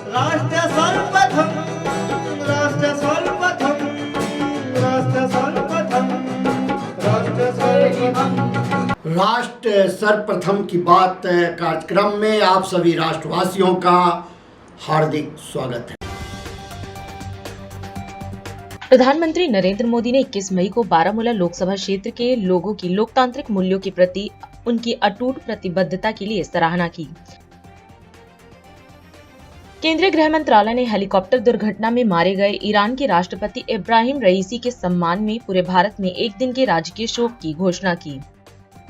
राष्ट्र सर्वप्रथम, राष्ट्र सर्वप्रथम, राष्ट्र सर्वप्रथम, राष्ट्र सर्वप्रथम। राष्ट्र सर्वप्रथम की बात कार्यक्रम में आप सभी राष्ट्रवासियों का हार्दिक स्वागत है। प्रधानमंत्री नरेंद्र मोदी ने 21 मई को बारामूला लोकसभा क्षेत्र के लोगों की लोकतांत्रिक मूल्यों के प्रति उनकी अटूट प्रतिबद्धता के लिए सराहना की। केंद्रीय गृह मंत्रालय ने हेलीकॉप्टर दुर्घटना में मारे गए ईरान के राष्ट्रपति इब्राहिम रईसी के सम्मान में पूरे भारत में एक दिन के राजकीय शोक की घोषणा की।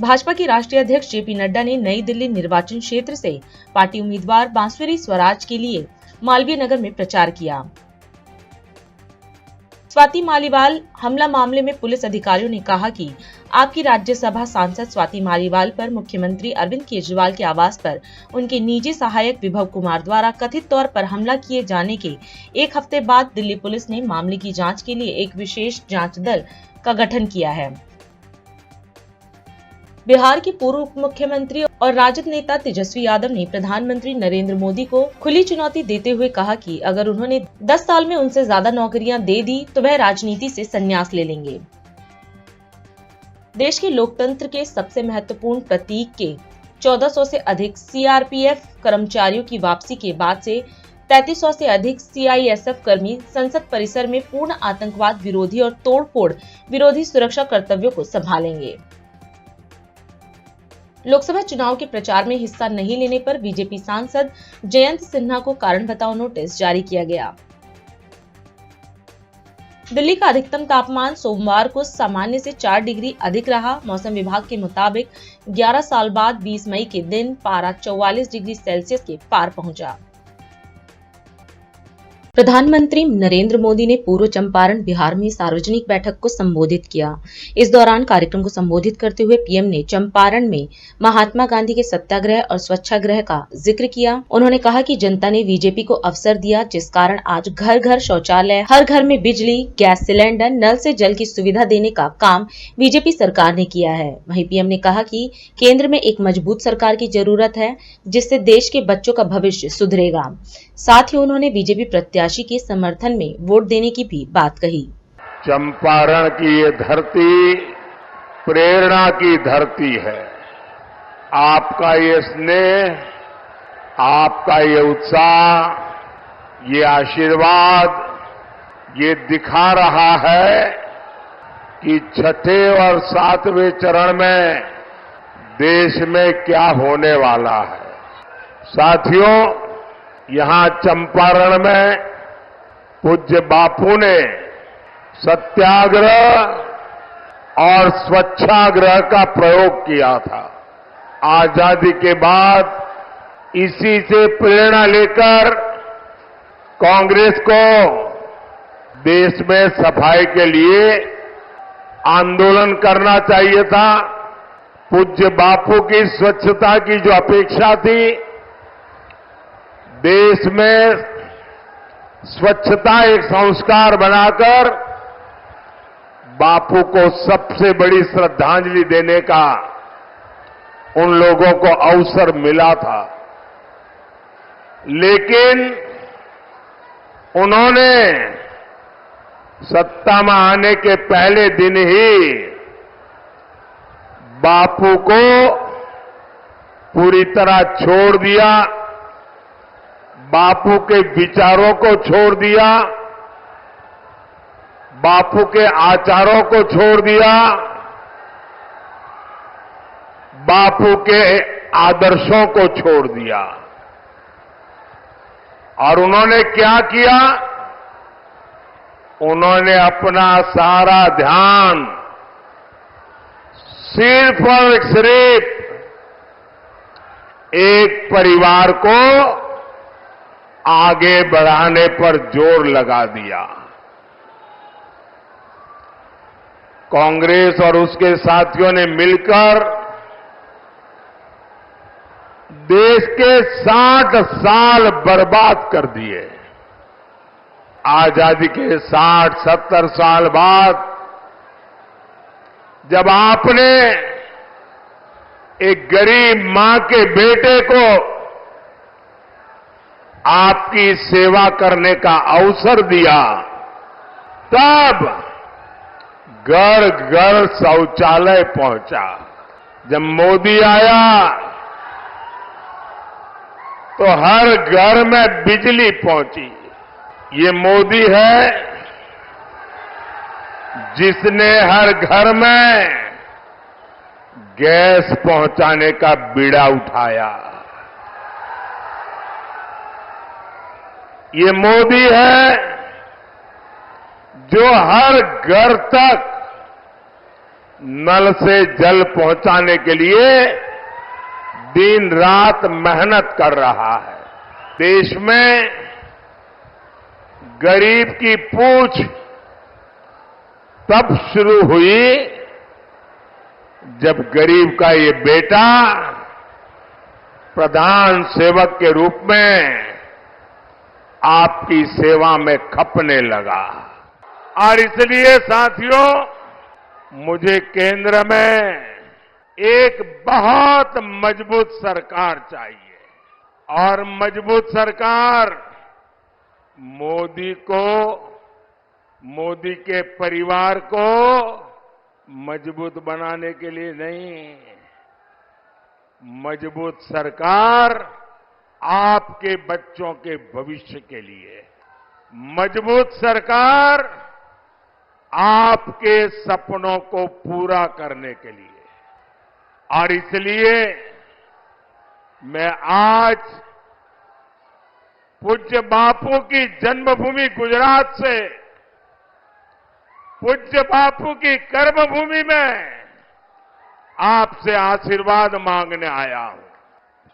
भाजपा के राष्ट्रीय अध्यक्ष जेपी नड्डा ने नई दिल्ली निर्वाचन क्षेत्र से पार्टी उम्मीदवार बांसुरी स्वराज के लिए मालवीय नगर में प्रचार किया। स्वाति मालीवाल हमला मामले में पुलिस अधिकारियों ने कहा कि आपकी राज्यसभा सांसद स्वाति मालीवाल पर मुख्यमंत्री अरविंद केजरीवाल के आवास पर उनके निजी सहायक विभव कुमार द्वारा कथित तौर पर हमला किए जाने के एक हफ्ते बाद दिल्ली पुलिस ने मामले की जांच के लिए एक विशेष जांच दल का गठन किया है। बिहार के पूर्व उप मुख्यमंत्री और राजद नेता तेजस्वी यादव ने प्रधानमंत्री नरेंद्र मोदी को खुली चुनौती देते हुए कहा कि अगर उन्होंने 10 साल में उनसे ज्यादा नौकरियां दे दी तो वह राजनीति से संन्यास ले लेंगे। देश के लोकतंत्र के सबसे महत्वपूर्ण प्रतीक के 1400 से अधिक सीआरपीएफ कर्मचारियों की वापसी के बाद से 3300 से अधिक सीआईएसएफ कर्मी संसद परिसर में पूर्ण आतंकवाद विरोधी और तोड़फोड़ विरोधी सुरक्षा कर्तव्यों को संभालेंगे। लोकसभा चुनाव के प्रचार में हिस्सा नहीं लेने पर बीजेपी सांसद जयंत सिन्हा को कारण बताओ नोटिस जारी किया गया। दिल्ली का अधिकतम तापमान सोमवार को सामान्य से 4 डिग्री अधिक रहा। मौसम विभाग के मुताबिक 11 साल बाद 20 मई के दिन पारा 44 डिग्री सेल्सियस के पार पहुंचा। प्रधानमंत्री नरेंद्र मोदी ने पूर्व चंपारण बिहार में सार्वजनिक बैठक को संबोधित किया। इस दौरान कार्यक्रम को संबोधित करते हुए पीएम ने चंपारण में महात्मा गांधी के सत्याग्रह और स्वच्छाग्रह का जिक्र किया। उन्होंने कहा कि जनता ने बीजेपी को अवसर दिया, जिस कारण आज घर घर शौचालय, हर घर में बिजली, गैस सिलेंडर, नल से जल की सुविधा देने का काम बीजेपी सरकार ने किया है। वहीं पीएम ने कहा कि केंद्र में एक मजबूत सरकार की जरूरत है, जिससे देश के बच्चों का भविष्य सुधरेगा। साथ ही उन्होंने बीजेपी प्रत्याशी के समर्थन में वोट देने की भी बात कही। चंपारण की ये धरती प्रेरणा की धरती है। आपका ये स्नेह, आपका ये उत्साह, ये आशीर्वाद, ये दिखा रहा है कि छठे और 7वें चरण में देश में क्या होने वाला है। साथियों, यहां चंपारण में पूज्य बापू ने सत्याग्रह और स्वच्छाग्रह का प्रयोग किया था। आजादी के बाद इसी से प्रेरणा लेकर कांग्रेस को देश में सफाई के लिए आंदोलन करना चाहिए था। पूज्य बापू की स्वच्छता की जो अपेक्षा थी, देश में स्वच्छता एक संस्कार बनाकर बापू को सबसे बड़ी श्रद्धांजलि देने का उन लोगों को अवसर मिला था। लेकिन उन्होंने सत्ता में आने के पहले दिन ही बापू को पूरी तरह छोड़ दिया, बापू के विचारों को छोड़ दिया, बापू के आचारों को छोड़ दिया, बापू के आदर्शों को छोड़ दिया। और उन्होंने क्या किया? उन्होंने अपना सारा ध्यान सिर्फ और सिर्फ एक परिवार को आगे बढ़ाने पर जोर लगा दिया। कांग्रेस और उसके साथियों ने मिलकर देश के 60 साल बर्बाद कर दिए। आजादी के 60-70 साल बाद जब आपने एक गरीब मां के बेटे को आपकी सेवा करने का अवसर दिया, तब घर घर शौचालय पहुंचा। जब मोदी आया तो हर घर में बिजली पहुंची। ये मोदी है जिसने हर घर में गैस पहुंचाने का बीड़ा उठाया। ये मोदी है जो हर घर तक नल से जल पहुंचाने के लिए दिन रात मेहनत कर रहा है। देश में गरीब की पूछ तब शुरू हुई जब गरीब का ये बेटा प्रधान सेवक के रूप में आपकी सेवा में खपने लगा। और इसलिए साथियों, मुझे केंद्र में एक बहुत मजबूत सरकार चाहिए। और मजबूत सरकार मोदी को, मोदी के परिवार को मजबूत बनाने के लिए नहीं, मजबूत सरकार आपके बच्चों के भविष्य के लिए, मजबूत सरकार आपके सपनों को पूरा करने के लिए। और इसलिए मैं आज पूज्य बापू की जन्मभूमि गुजरात से, पूज्य बापू की कर्मभूमि में आपसे आशीर्वाद मांगने आया हूं।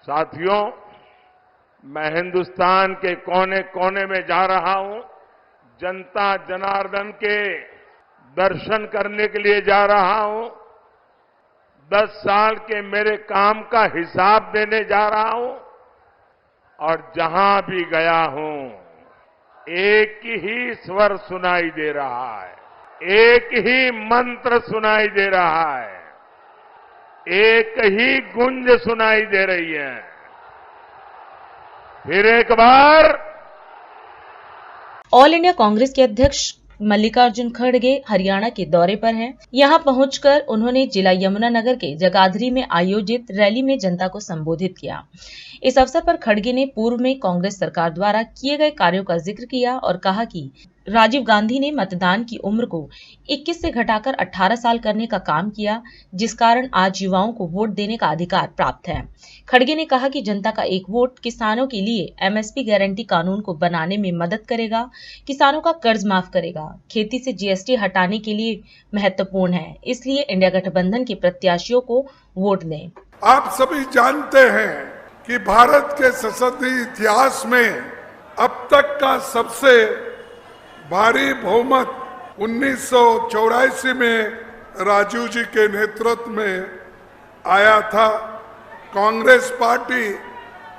साथियों, मैं हिंदुस्तान के कोने कोने में जा रहा हूं, जनता जनार्दन के दर्शन करने के लिए जा रहा हूं, 10 साल के मेरे काम का हिसाब देने जा रहा हूं। और जहां भी गया हूं, एक ही स्वर सुनाई दे रहा है, एक ही मंत्र सुनाई दे रहा है, एक ही गुंज सुनाई दे रही है। फिर एक बार ऑल इंडिया कांग्रेस के अध्यक्ष मल्लिकार्जुन खड़गे हरियाणा के दौरे पर हैं। यहां पहुंचकर उन्होंने जिला यमुनानगर के जगाधरी में आयोजित रैली में जनता को संबोधित किया। इस अवसर पर खड़गे ने पूर्व में कांग्रेस सरकार द्वारा किए गए कार्यों का जिक्र किया और कहा कि राजीव गांधी ने मतदान की उम्र को 21 से घटाकर 18 साल करने का काम किया, जिस कारण आज युवाओं को वोट देने का अधिकार प्राप्त है। खड़गे ने कहा कि जनता का एक वोट किसानों के लिए एमएसपी गारंटी कानून को बनाने में मदद करेगा, किसानों का कर्ज माफ करेगा, खेती से जीएसटी हटाने के लिए महत्वपूर्ण है। इसलिए इंडिया गठबंधन के प्रत्याशियों को वोट दें। आप सभी जानते हैं कि भारत के संसदीय इतिहास में अब तक का सबसे भारी बहुमत 1984 में राजीव जी के नेतृत्व में आया था। कांग्रेस पार्टी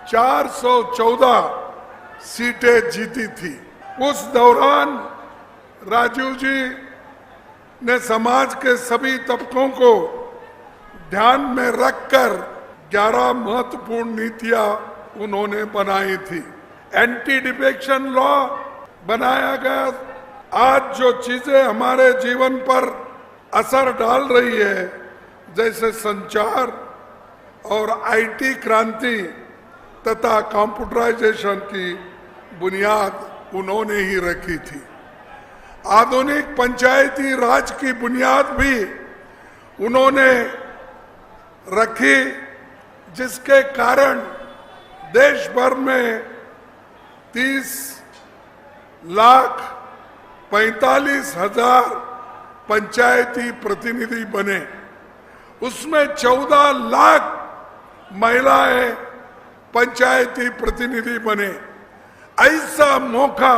414 सीटें जीती थी। उस दौरान राजीव जी ने समाज के सभी तबकों को ध्यान में रखकर 11 महत्वपूर्ण नीतियां उन्होंने बनाई थी। एंटी डिफेक्शन लॉ बनाया गया। आज जो चीजें हमारे जीवन पर असर डाल रही है, जैसे संचार और आईटी क्रांति तथा कंप्यूटराइजेशन की बुनियाद उन्होंने ही रखी थी। आधुनिक पंचायती राज की बुनियाद भी उन्होंने रखी, जिसके कारण देश भर में 30,45,000 पंचायती प्रतिनिधि बने। उसमें 14 लाख महिलाएं पंचायती प्रतिनिधि बने। ऐसा मौका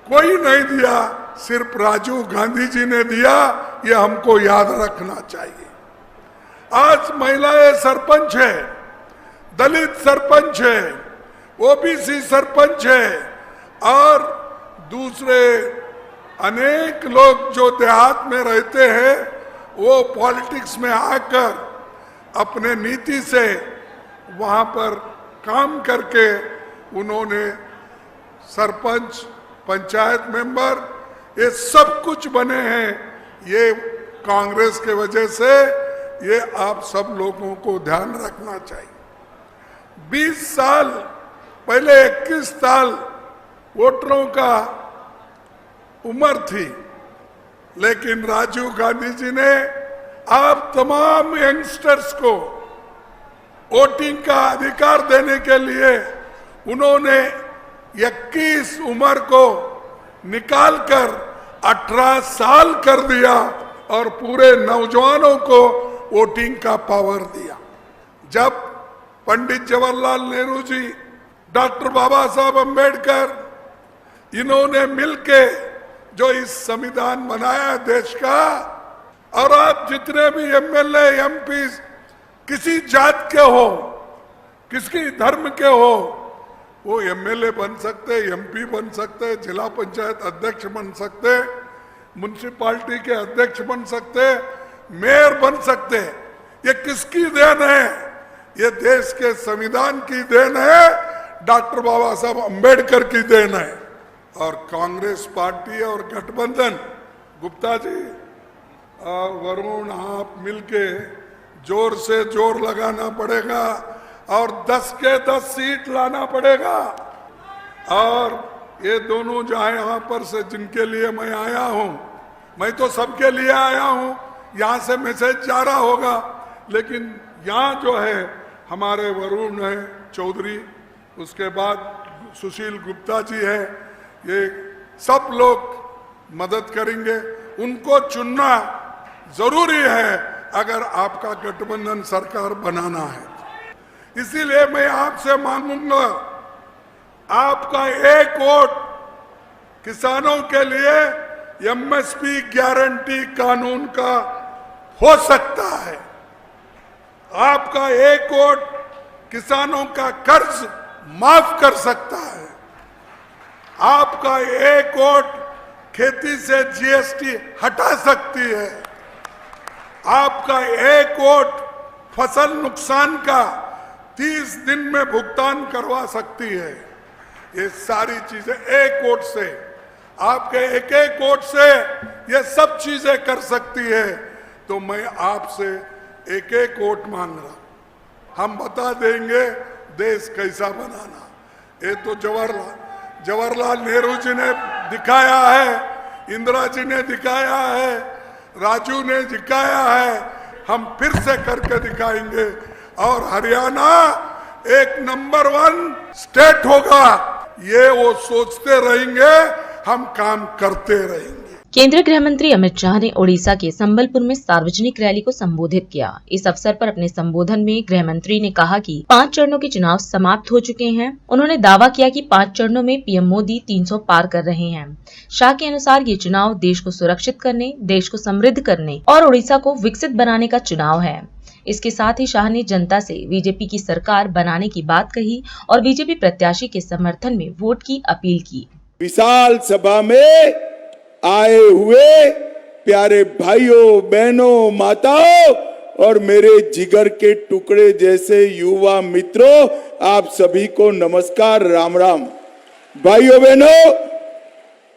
कोई नहीं दिया, सिर्फ राजीव गांधी जी ने दिया। ये हमको याद रखना चाहिए। आज महिलाएं सरपंच है, दलित सरपंच है, ओबीसी सरपंच है और दूसरे अनेक लोग जो देहात में रहते हैं वो पॉलिटिक्स में आकर अपने नीति से वहां पर काम करके उन्होंने सरपंच, पंचायत मेंबर, ये सब कुछ बने हैं, ये कांग्रेस के वजह से। ये आप सब लोगों को ध्यान रखना चाहिए। 20 साल पहले 21 साल वोटरों का उम्र थी, लेकिन राजीव गांधी जी ने आप तमाम यंगस्टर्स को वोटिंग का अधिकार देने के लिए उन्होंने 21 उम्र को निकालकर 18 साल कर दिया और पूरे नौजवानों को वोटिंग का पावर दिया। जब पंडित जवाहरलाल नेहरू जी, डॉक्टर बाबा साहब अंबेडकर, इन्होंने मिलके जो इस संविधान बनाया देश का, और आप जितने भी एमएलए, एमपी किसी जात के हो, किसी धर्म के हो, वो एमएलए बन सकते, एमपी बन सकते, जिला पंचायत अध्यक्ष बन सकते, म्युनिसिपालिटी के अध्यक्ष बन सकते, मेयर बन सकते। ये किसकी देन है? ये देश के संविधान की देन है, डॉक्टर बाबा साहब अंबेडकर की देन है। और कांग्रेस पार्टी और गठबंधन, गुप्ता जी और वरुण, आप मिलके जोर से जोर लगाना पड़ेगा और 10 के 10 सीट लाना पड़ेगा। और ये दोनों जहां यहां पर से जिनके लिए मैं आया हूं, मैं तो सबके लिए आया हूं, यहां से मैसेज जा रहा होगा, लेकिन यहां जो है हमारे वरुण है चौधरी, उसके बाद सुशील गुप्ता जी है, ये सब लोग मदद करेंगे। उनको चुनना जरूरी है अगर आपका गठबंधन सरकार बनाना है। इसीलिए मैं आपसे मांगूंगा, आपका एक वोट किसानों के लिए एमएसपी गारंटी कानून का हो सकता है। आपका एक वोट किसानों का कर्ज माफ कर सकता है। आपका एक वोट खेती से जीएसटी हटा सकती है। आपका एक वोट फसल नुकसान का 30 दिन में भुगतान करवा सकती है। ये सारी चीजें एक वोट से, आपके एक एक वोट से ये सब चीजें कर सकती है। तो मैं आपसे एक एक वोट मांग रहा हूं। हम बता देंगे देश कैसा बनाना। ये तो जवाहरलाल नेहरू जी ने दिखाया है, इंदिरा जी ने दिखाया है, राजू ने दिखाया है, हम फिर से करके दिखाएंगे। और हरियाणा एक नंबर 1 स्टेट होगा, ये वो सोचते रहेंगे, हम काम करते रहेंगे। केंद्रीय गृह मंत्री अमित शाह ने ओडिशा के संबलपुर में सार्वजनिक रैली को संबोधित किया। इस अवसर पर अपने संबोधन में गृह मंत्री ने कहा कि 5 चरणों के चुनाव समाप्त हो चुके हैं। उन्होंने दावा किया कि 5 चरणों में पीएम मोदी 300 पार कर रहे हैं। शाह के अनुसार ये चुनाव देश को सुरक्षित करने, देश को समृद्ध करने और ओडिशा को विकसित बनाने का चुनाव है। इसके साथ ही शाह ने जनता से बीजेपी की सरकार बनाने की बात कही और बीजेपी प्रत्याशी के समर्थन में वोट की अपील की। विशाल सभा में आए हुए प्यारे भाइयों, बहनों, माताओं और मेरे जिगर के टुकड़े जैसे युवा मित्रों, आप सभी को नमस्कार, राम राम। भाइयों बहनों,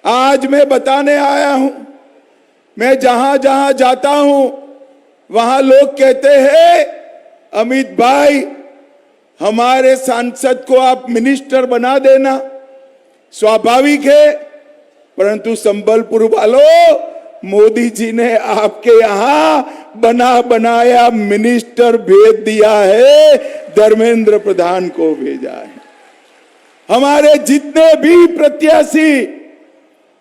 आज मैं बताने आया हूं, मैं जहां जहां जाता हूं वहां लोग कहते हैं, अमित भाई हमारे सांसद को आप मिनिस्टर बना देना। स्वाभाविक है, परंतु संबलपुर वालों, मोदी जी ने आपके यहां बना बनाया मिनिस्टर भेज दिया है, धर्मेंद्र प्रधान को भेजा है। हमारे जितने भी प्रत्याशी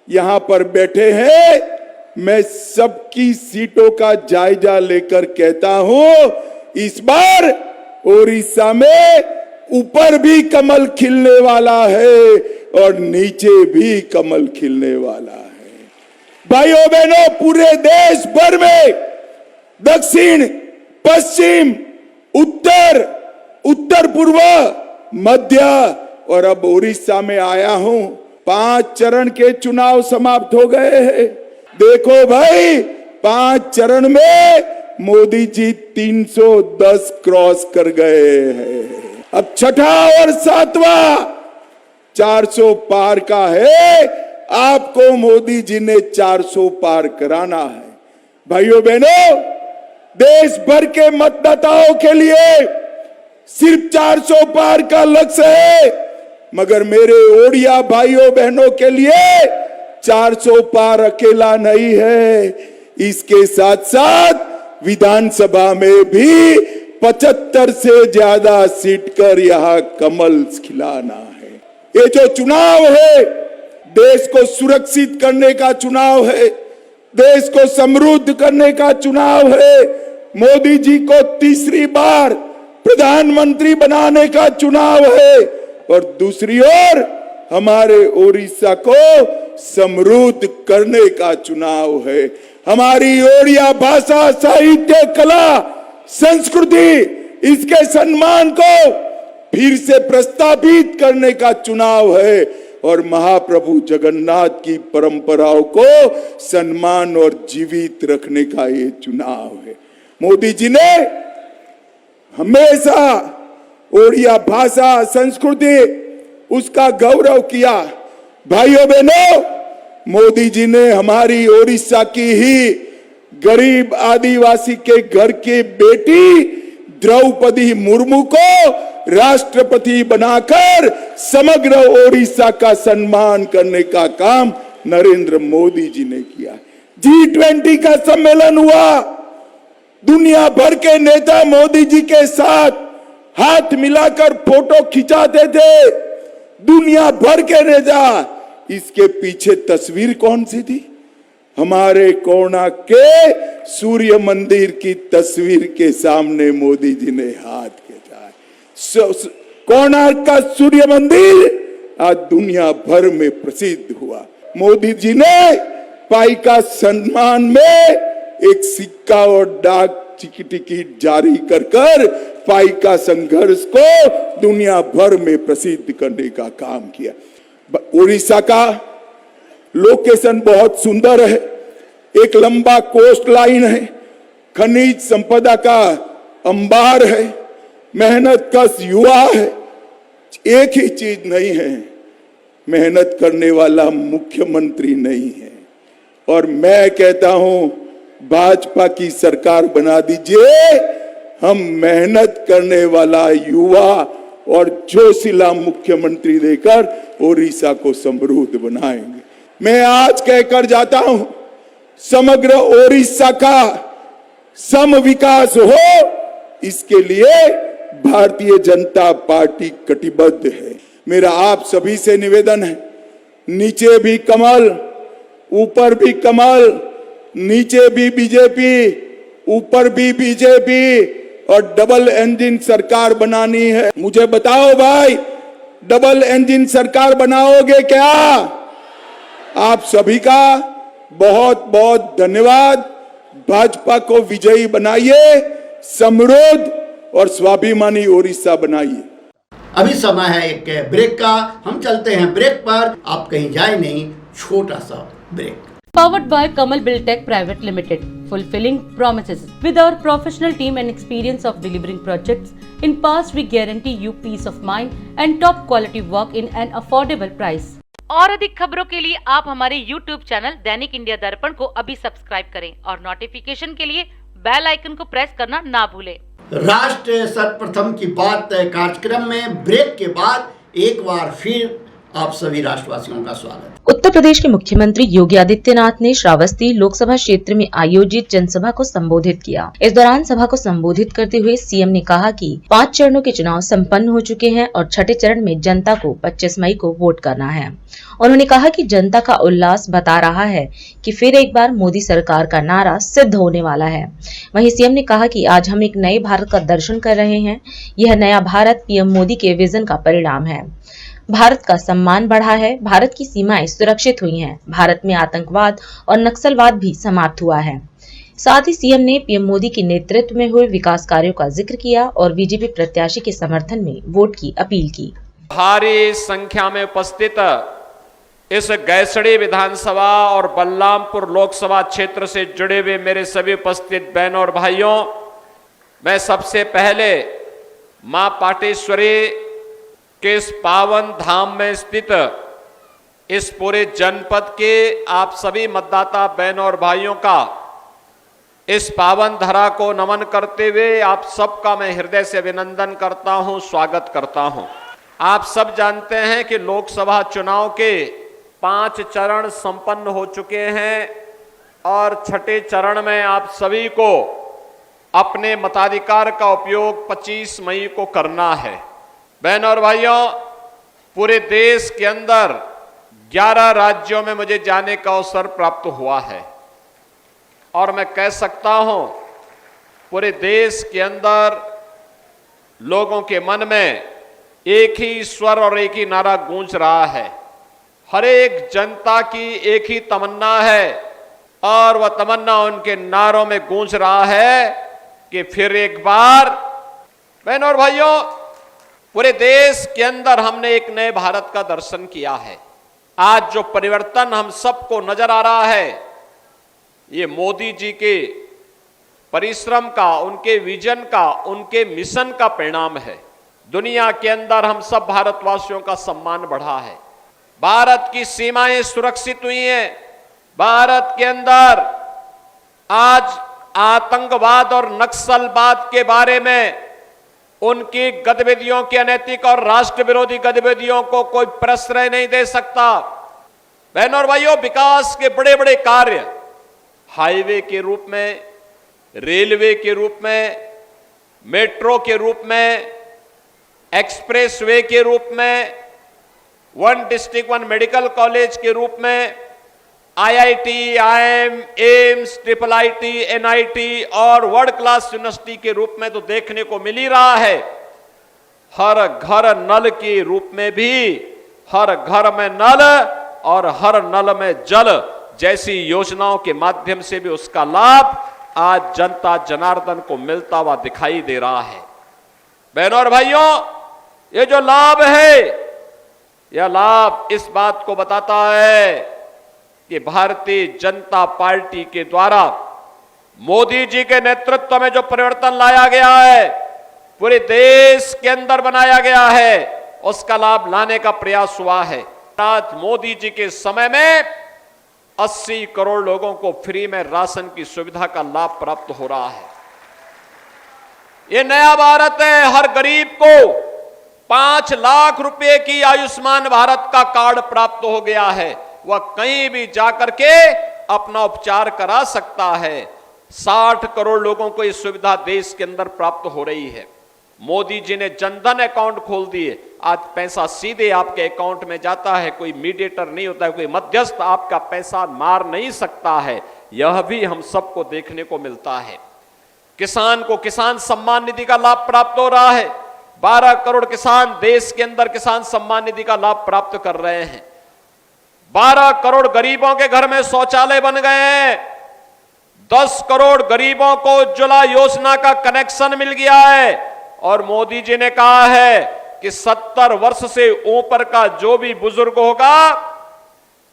यहां पर बैठे हैं, मैं सबकी सीटों का जायजा लेकर कहता हूं, इस बार ओडिशा में ऊपर भी कमल खिलने वाला है और नीचे भी कमल खिलने वाला है। भाइयों बहनों, पूरे देश भर में दक्षिण, पश्चिम, उत्तर, उत्तर पूर्व, मध्य और अब ओडिशा में आया हूं। 5 चरण के चुनाव समाप्त हो गए हैं। देखो भाई, 5 चरण में मोदी जी 310 क्रॉस कर गए हैं। अब छठा और 7वां 400 पार का है, आपको मोदी जी ने 400 पार कराना है। भाइयों बहनों, देश भर के मतदाताओं के लिए सिर्फ 400 पार का लक्ष्य है, मगर मेरे ओडिया भाइयों बहनों के लिए 400 पार अकेला नहीं है। इसके साथ साथ विधानसभा में भी 75 से ज्यादा सीट कर यहां कमल खिलाना है। ये जो चुनाव है, देश को सुरक्षित करने का चुनाव है, देश को समृद्ध करने का चुनाव है, मोदी जी को तीसरी बार प्रधानमंत्री बनाने का चुनाव है, और दूसरी ओर हमारे ओडिशा को समृद्ध करने का चुनाव है। हमारी ओडिया भाषा, साहित्य, कला, संस्कृति, इसके सम्मान को फिर से प्रस्तावित करने का चुनाव है, और महाप्रभु जगन्नाथ की परंपराओं को सम्मान और जीवित रखने का ये चुनाव है। मोदी जी ने हमेशा ओडिया भाषा, संस्कृति, उसका गौरव किया। भाइयों बहनों, मोदी जी ने हमारी ओडिशा की ही गरीब आदिवासी के घर की बेटी द्रौपदी मुर्मू को राष्ट्रपति बनाकर समग्र ओडिशा का सम्मान करने का काम नरेंद्र मोदी जी ने किया। G20 का सम्मेलन हुआ, दुनिया भर के नेता मोदी जी के साथ हाथ मिलाकर फोटो खिंचाते थे, दुनिया भर के नेता। इसके पीछे तस्वीर कौन सी थी? हमारे कोणार्क के सूर्य मंदिर की तस्वीर के सामने मोदी जी ने हाथ खींचा। कोणार्क का सूर्य मंदिर आज दुनिया भर में प्रसिद्ध हुआ। मोदी जी ने पाई का सम्मान में एक सिक्का और डाक टिकट जारी कर पाई का संघर्ष को दुनिया भर में प्रसिद्ध करने का काम किया। उड़ीसा का लोकेशन बहुत सुंदर है, एक लंबा कोस्ट लाइन है, खनिज संपदा का अंबार है, मेहनत कश युवा है। एक ही चीज नहीं है, मेहनत करने वाला मुख्यमंत्री नहीं है। और मैं कहता हूं, भाजपा की सरकार बना दीजिए, हम मेहनत करने वाला युवा और जोशीला मुख्यमंत्री देकर ओडिशा को समृद्ध बनाएंगे। मैं आज कहकर जाता हूं, समग्र ओडिशा का सम विकास हो, इसके लिए भारतीय जनता पार्टी कटिबद्ध है। मेरा आप सभी से निवेदन है, नीचे भी कमल, ऊपर भी कमल, नीचे भी बीजेपी, ऊपर भी बीजेपी, और डबल इंजन सरकार बनानी है। मुझे बताओ भाई, डबल इंजन सरकार बनाओगे क्या? आप सभी का बहुत बहुत धन्यवाद। भाजपा को विजयी बनाइए, समृद्ध और स्वाभिमानी ओडिशा बनाइए। अभी समय है एक ब्रेक का, हम चलते हैं ब्रेक पर, आप कहीं जाए नहीं, छोटा सा break. Powered by Kamal Buildtech Private Limited, fulfilling promises. With our professional team and experience of delivering projects, in past we guarantee you peace of mind and top quality work in an affordable price. और अधिक खबरों के लिए आप हमारे YouTube channel दैनिक India दर्पण को अभी सब्सक्राइब करें और नोटिफिकेशन के लिए बेल आइकन को प्रेस करना ना भूलें। राष्ट्र सर्वप्रथम की बात कार्यक्रम में ब्रेक के बाद एक बार फिर आप सभी राष्ट्रवासियों का स्वागत। उत्तर प्रदेश के मुख्यमंत्री योगी आदित्यनाथ ने श्रावस्ती लोकसभा क्षेत्र में आयोजित जनसभा को संबोधित किया। इस दौरान सभा को संबोधित करते हुए सीएम ने कहा कि 5 चरणों के चुनाव संपन्न हो चुके हैं और छठे चरण में जनता को 25 मई को वोट करना है। उन्होंने कहा कि जनता का उल्लास बता रहा है कि फिर एक बार मोदी सरकार का नारा सिद्ध होने वाला है। वहीं सीएम ने कहा कि आज हम एक नए भारत का दर्शन कर रहे हैं। यह नया भारत पीएम मोदी के विजन का परिणाम है। भारत का सम्मान बढ़ा है, भारत की सीमाएं सुरक्षित हुई हैं, भारत में आतंकवाद और नक्सलवाद भी समाप्त हुआ है। साथ ही सीएम ने पीएम मोदी के नेतृत्व में हुए विकास कार्यों का जिक्र किया और बीजेपी प्रत्याशी के समर्थन में वोट की अपील की। भारी संख्या में उपस्थित इस गैसड़ी विधानसभा और बलरामपुर लोकसभा क्षेत्र से जुड़े हुए मेरे सभी उपस्थित बहनों और भाइयों, मैं सबसे पहले मां पाटेश्वरी कि इस पावन धाम में स्थित इस पूरे जनपद के आप सभी मतदाता बहनों और भाइयों का इस पावन धरा को नमन करते हुए आप सबका मैं हृदय से अभिनंदन करता हूं, स्वागत करता हूं। आप सब जानते हैं कि लोकसभा चुनाव के 5 चरण संपन्न हो चुके हैं और छठे चरण में आप सभी को अपने मताधिकार का उपयोग 25 मई को करना है। बहनों और भाइयों, पूरे देश के अंदर 11 राज्यों में मुझे जाने का अवसर प्राप्त हुआ है और मैं कह सकता हूं पूरे देश के अंदर लोगों के मन में एक ही स्वर और एक ही नारा गूंज रहा है। हर एक जनता की एक ही तमन्ना है और वह तमन्ना उनके नारों में गूंज रहा है कि फिर एक बार, बहनों और भाइयों, पूरे देश के अंदर हमने एक नए भारत का दर्शन किया है। आज जो परिवर्तन हम सबको नजर आ रहा है, ये मोदी जी के परिश्रम का, उनके विजन का, उनके मिशन का परिणाम है। दुनिया के अंदर हम सब भारतवासियों का सम्मान बढ़ा है। भारत की सीमाएं सुरक्षित हुई हैं। भारत के अंदर आज आतंकवाद और नक्सलवाद के बारे में, उनकी गतिविधियों की अनैतिक और राष्ट्र विरोधी गतिविधियों को कोई प्रश्रय नहीं दे सकता। बहनों और भाइयों, विकास के बड़े बड़े कार्य हाईवे के रूप में, रेलवे के रूप में, मेट्रो के रूप में, एक्सप्रेसवे के रूप में, 1 डिस्ट्रिक्ट 1 मेडिकल कॉलेज के रूप में, IIT, IIM, AIIMS, IIIT, NIT और वर्ल्ड क्लास यूनिवर्सिटी के रूप में तो देखने को मिल ही रहा है। हर घर नल के रूप में भी, हर घर में नल और हर नल में जल जैसी योजनाओं के माध्यम से भी उसका लाभ आज जनता जनार्दन को मिलता हुआ दिखाई दे रहा है। बहनों और भाइयों, ये जो लाभ है, यह लाभ इस बात को बताता है कि भारतीय जनता पार्टी के द्वारा मोदी जी के नेतृत्व में जो परिवर्तन लाया गया है, पूरे देश के अंदर बनाया गया है, उसका लाभ लाने का प्रयास हुआ है। आज मोदी जी के समय में 80 करोड़ लोगों को फ्री में राशन की सुविधा का लाभ प्राप्त हो रहा है। ये नया भारत है। हर गरीब को 5 लाख रुपए की आयुष्मान भारत का कार्ड प्राप्त हो गया है। वह कहीं भी जाकर के अपना उपचार करा सकता है। 60 करोड़ लोगों को यह सुविधा देश के अंदर प्राप्त हो रही है। मोदी जी ने जनधन अकाउंट खोल दिए। आज पैसा सीधे आपके अकाउंट में जाता है, कोई मीडिएटर नहीं होता है, कोई मध्यस्थ आपका पैसा मार नहीं सकता है। यह भी हम सबको देखने को मिलता है। किसान को किसान सम्मान निधि का लाभ प्राप्त हो रहा है। 12 करोड़ किसान देश के अंदर किसान सम्मान निधि का लाभ प्राप्त कर रहे हैं। 12 करोड़ गरीबों के घर में शौचालय बन गए हैं। 10 करोड़ गरीबों को उज्ज्वला योजना का कनेक्शन मिल गया है। और मोदी जी ने कहा है कि 70 वर्ष से ऊपर का जो भी बुजुर्ग होगा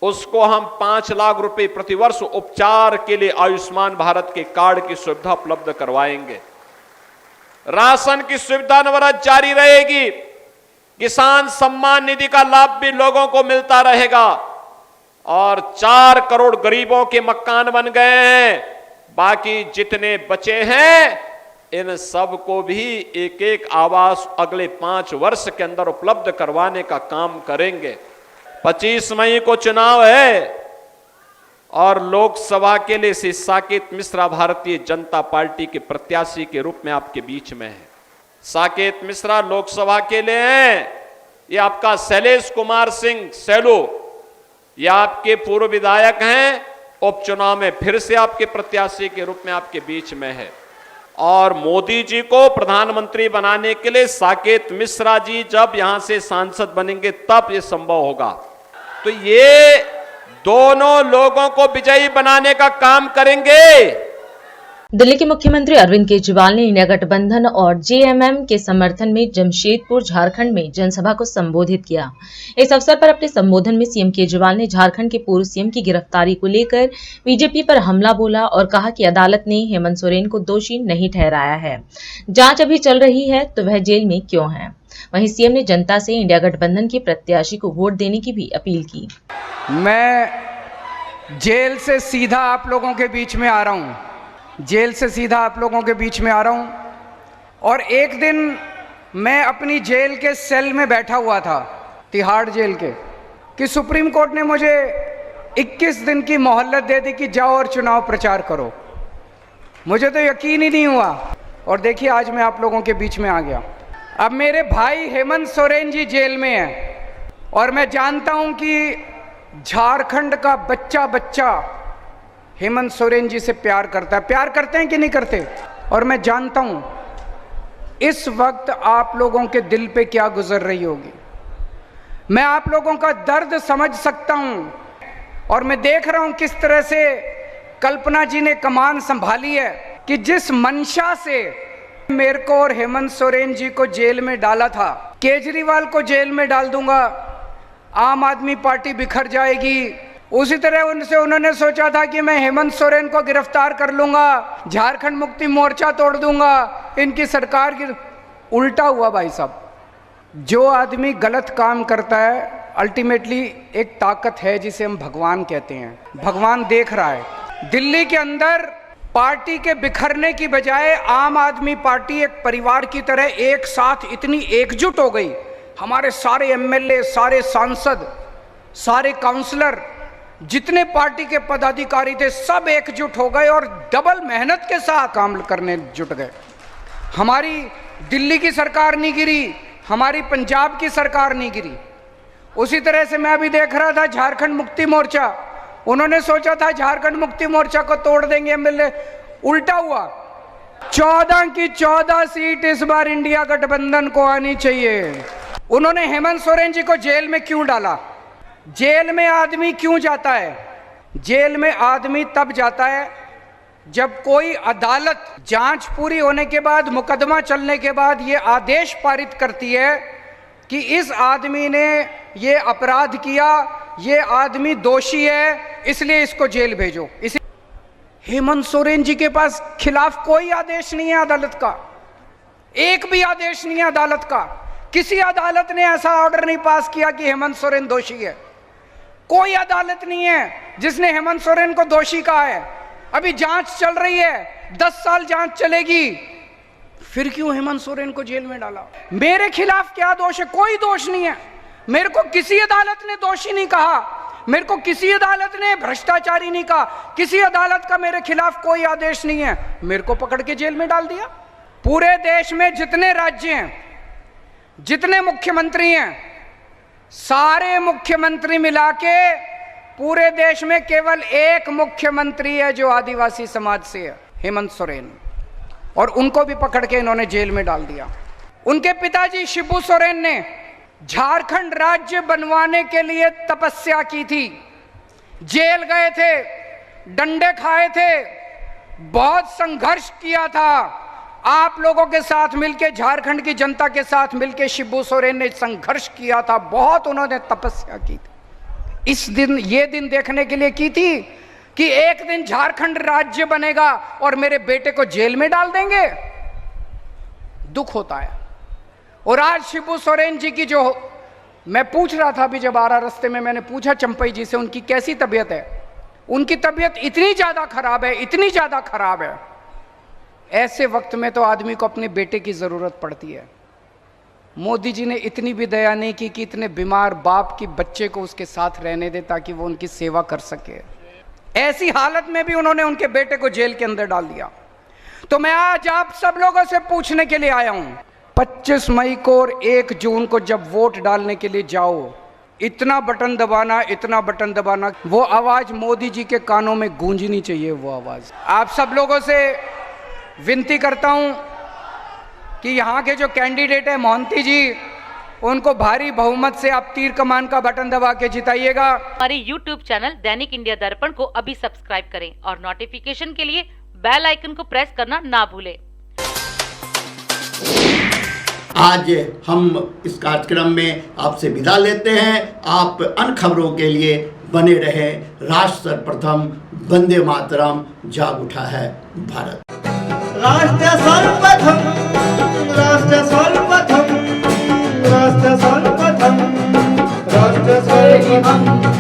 उसको हम 5 लाख रुपए प्रति वर्ष उपचार के लिए आयुष्मान भारत के कार्ड की सुविधा उपलब्ध करवाएंगे। राशन की सुविधा अनवरत जारी रहेगी। किसान सम्मान निधि का लाभ भी लोगों को मिलता रहेगा। और 4 करोड़ गरीबों के मकान बन गए हैं। बाकी जितने बचे हैं इन सब को भी एक एक आवास अगले 5 वर्ष के अंदर उपलब्ध करवाने का काम करेंगे। 25 मई को चुनाव है और लोकसभा के लिए श्री साकेत मिश्रा भारतीय जनता पार्टी के प्रत्याशी के रूप में आपके बीच में है। साकेत मिश्रा लोकसभा के लिए हैं। ये आपका शैलेश कुमार सिंह सैलो, ये आपके पूर्व विधायक हैं। उपचुनाव में फिर से आपके प्रत्याशी के रूप में आपके बीच में है। और मोदी जी को प्रधानमंत्री बनाने के लिए साकेत मिश्रा जी जब यहां से सांसद बनेंगे तब ये संभव होगा। तो ये दोनों लोगों को विजयी बनाने का काम करेंगे। दिल्ली के मुख्यमंत्री अरविंद केजरीवाल ने इंडिया गठबंधन और जेएमएम के समर्थन में जमशेदपुर झारखंड में जनसभा को संबोधित किया। इस अवसर पर अपने संबोधन में सीएम केजरीवाल ने झारखंड के पूर्व सीएम की गिरफ्तारी को लेकर बीजेपी पर हमला बोला और कहा कि अदालत ने हेमंत सोरेन को दोषी नहीं ठहराया है। जांच अभी चल रही है तो वह जेल में क्यों है। वहीं सीएम ने जनता से इंडिया गठबंधन के प्रत्याशी को वोट देने की भी अपील की। मैं जेल से सीधा आप लोगों के बीच में आ रहा हूं, जेल से सीधा आप लोगों के बीच में आ रहा हूं। और एक दिन मैं अपनी जेल के सेल में बैठा हुआ था, तिहाड़ जेल के, कि सुप्रीम कोर्ट ने मुझे 21 दिन की मोहलत दे दी कि जाओ और चुनाव प्रचार करो। मुझे तो यकीन ही नहीं हुआ और देखिए आज मैं आप लोगों के बीच में आ गया। अब मेरे भाई हेमंत सोरेन जी जेल में हैं और मैं जानता हूं कि झारखंड का बच्चा बच्चा हेमंत सोरेन जी से प्यार करता है। प्यार करते हैं कि नहीं करते? और मैं जानता हूं इस वक्त आप लोगों के दिल पे क्या गुजर रही होगी। मैं आप लोगों का दर्द समझ सकता हूं और मैं देख रहा हूं किस तरह से कल्पना जी ने कमान संभाली है कि जिस मंशा से मेरे को और हेमंत सोरेन जी को जेल में डाला था, केजरीवाल को जेल में डाल दूंगा, आम आदमी पार्टी बिखर जाएगी, उसी तरह उन्होंने सोचा था कि मैं हेमंत सोरेन को गिरफ्तार कर लूंगा, झारखंड मुक्ति मोर्चा तोड़ दूंगा, इनकी सरकार की। उल्टा हुआ भाई साहब। जो आदमी गलत काम करता है अल्टीमेटली एक ताकत है जिसे हम भगवान कहते हैं, भगवान देख रहा है। दिल्ली के अंदर पार्टी के बिखरने की बजाय आम आदमी पार्टी एक परिवार की तरह एक साथ इतनी एकजुट हो गई। हमारे सारे एमएलए, सारे सांसद, सारे काउंसलर, जितने पार्टी के पदाधिकारी थे सब एकजुट हो गए और डबल मेहनत के साथ काम करने जुट गए। हमारी दिल्ली की सरकार नहीं गिरी, हमारी पंजाब की सरकार नहीं गिरी। उसी तरह से मैं अभी देख रहा था झारखंड मुक्ति मोर्चा, उन्होंने सोचा था झारखंड मुक्ति मोर्चा को तोड़ देंगे एमएलए, उल्टा हुआ। 14 की 14 सीट इस बार इंडिया गठबंधन को आनी चाहिए। उन्होंने हेमंत सोरेन जी को जेल में क्यों डाला? जेल में आदमी क्यों जाता है? जेल में आदमी तब जाता है जब कोई अदालत जांच पूरी होने के बाद, मुकदमा चलने के बाद ये आदेश पारित करती है कि इस आदमी ने ये अपराध किया, ये आदमी दोषी है, इसलिए इसको जेल भेजो। इसी हेमंत सोरेन जी के पास खिलाफ कोई आदेश नहीं है अदालत का, एक भी आदेश नहीं है अदालत का। किसी अदालत ने ऐसा ऑर्डर नहीं पास किया कि हेमंत सोरेन दोषी है। कोई अदालत नहीं है जिसने हेमंत सोरेन को दोषी कहा है। अभी जांच चल रही है, 10 साल जांच चलेगी, फिर क्यों हेमंत सोरेन को जेल में डाला? मेरे खिलाफ क्या दोष है? कोई दोष नहीं है। मेरे को किसी अदालत ने दोषी नहीं कहा, मेरे को किसी अदालत ने भ्रष्टाचारी नहीं कहा, किसी अदालत का मेरे खिलाफ कोई आदेश नहीं है, मेरे को पकड़ के जेल में डाल दिया। पूरे देश में जितने राज्य हैं, जितने मुख्यमंत्री हैं, सारे मुख्यमंत्री मिला के पूरे देश में केवल एक मुख्यमंत्री है जो आदिवासी समाज से है, हेमंत सोरेन, और उनको भी पकड़ के इन्होंने जेल में डाल दिया। उनके पिताजी शिबू सोरेन ने झारखंड राज्य बनवाने के लिए तपस्या की थी, जेल गए थे, डंडे खाए थे, बहुत संघर्ष किया था। आप लोगों के साथ मिलके, झारखंड की जनता के साथ मिलके शिबू सोरेन ने संघर्ष किया था, बहुत उन्होंने तपस्या की थी। इस दिन, ये दिन देखने के लिए की थी कि एक दिन झारखंड राज्य बनेगा और मेरे बेटे को जेल में डाल देंगे। दुख होता है। और आज शिबू सोरेन जी की जो, मैं पूछ रहा था अभी जब आ रहा रास्ते में, मैंने पूछा चंपई जी से उनकी कैसी तबीयत है। उनकी तबीयत इतनी ज्यादा खराब है, इतनी ज्यादा खराब है। ऐसे वक्त में तो आदमी को अपने बेटे की जरूरत पड़ती है। मोदी जी ने इतनी भी दया नहीं की कि इतने बीमार बाप की बच्चे को उसके साथ रहने दे ताकि वो उनकी सेवा कर सके। ऐसी हालत में भी उन्होंने उनके बेटे को जेल के अंदर डाल दिया। तो मैं आज आप सब लोगों से पूछने के लिए आया हूं, 25 मई को और 1 जून को जब वोट डालने के लिए जाओ, इतना बटन दबाना, इतना बटन दबाना, वो आवाज मोदी जी के कानों में गूंजनी चाहिए। वो आवाज आप सब लोगों से विनती करता हूं कि यहाँ के जो कैंडिडेट है मोहंती जी, उनको भारी बहुमत से आप तीर कमान का बटन दबा के जिताइएगा। हमारे YouTube चैनल दैनिक इंडिया दर्पण को अभी सब्सक्राइब करें और नोटिफिकेशन के लिए बेल आइकन को प्रेस करना ना भूलें। आज हम इस कार्यक्रम में आपसे विदा लेते हैं। आप अन्य खबरों के लिए बने रहे। राष्ट्र सर्वप्रथम, वंदे मातरम, जाग उठा है भारत। राष्ट्र सर्वप्रथम, राष्ट्र सर्वप्रथम, राष्ट्र सर्वप्रथम राष्ट्र सर्वप्रथम